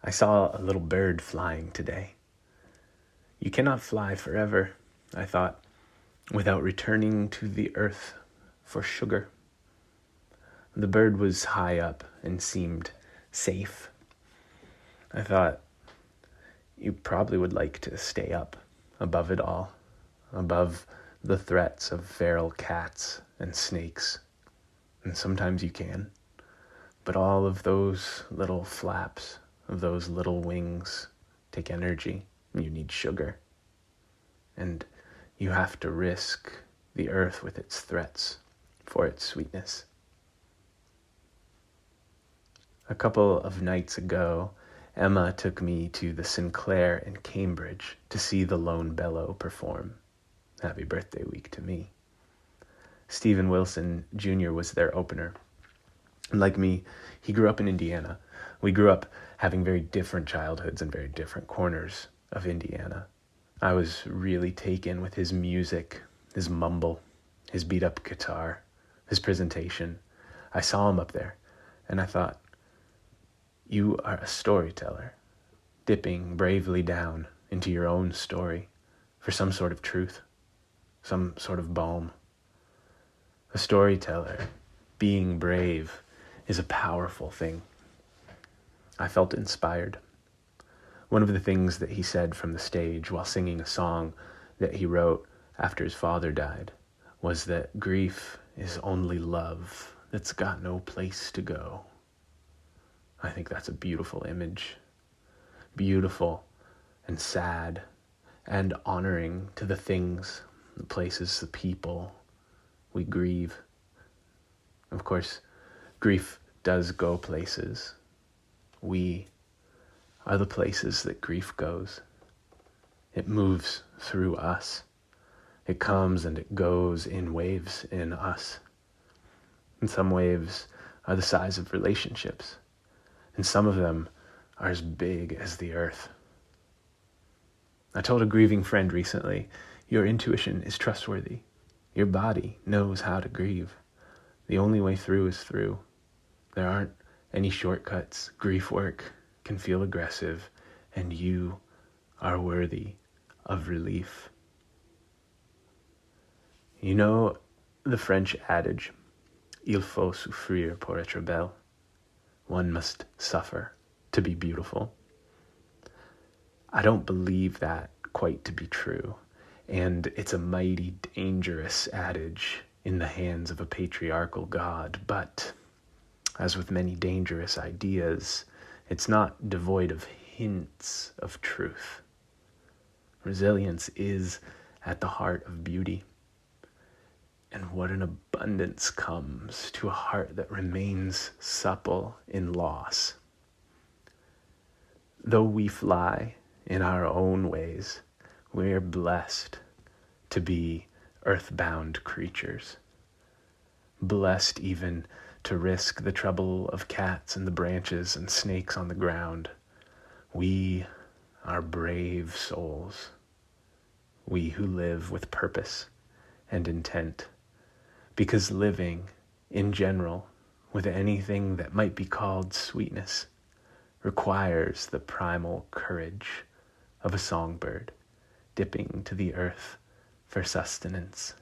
I saw a little bird flying today. You cannot fly forever, I thought, without returning to the earth for sugar. The bird was high up and seemed safe. I thought, you probably would like to stay up above it all, above the threats of feral cats and snakes. And sometimes you can. But all of those little flaps of those little wings take energy. You need sugar. And you have to risk the earth with its threats for its sweetness. A couple of nights ago, Emma took me to the Sinclair in Cambridge to see the Lone Bellow perform. Happy birthday week to me. Stephen Wilson Jr. was their opener. Like me, he grew up in Indiana. We grew up having very different childhoods in very different corners of Indiana. I was really taken with his music, his mumble, his beat-up guitar, his presentation. I saw him up there, and I thought, you are a storyteller, dipping bravely down into your own story for some sort of truth, some sort of balm. A storyteller, being brave, is a powerful thing. I felt inspired. One of the things that he said from the stage while singing a song that he wrote after his father died was that grief is only love that's got no place to go. I think that's a beautiful image. Beautiful and sad and honoring to the things, the places, the people we grieve. Of course, grief does go places. We are the places that grief goes. It moves through us. It comes and it goes in waves in us. And some waves are the size of relationships. And some of them are as big as the earth. I told a grieving friend recently, your intuition is trustworthy. Your body knows how to grieve. The only way through is through. There aren't any shortcuts. Grief work can feel aggressive, and you are worthy of relief. You know the French adage, il faut souffrir pour être belle. One must suffer to be beautiful. I don't believe that quite to be true, and it's a mighty dangerous adage in the hands of a patriarchal God, but as with many dangerous ideas, it's not devoid of hints of truth. Resilience is at the heart of beauty. And what an abundance comes to a heart that remains supple in loss. Though we fly in our own ways, we're blessed to be earthbound creatures. Blessed even to risk the trouble of cats in the branches and snakes on the ground. We are brave souls. We who live with purpose and intent. Because living, in general, with anything that might be called sweetness, requires the primal courage of a songbird dipping to the earth for sustenance.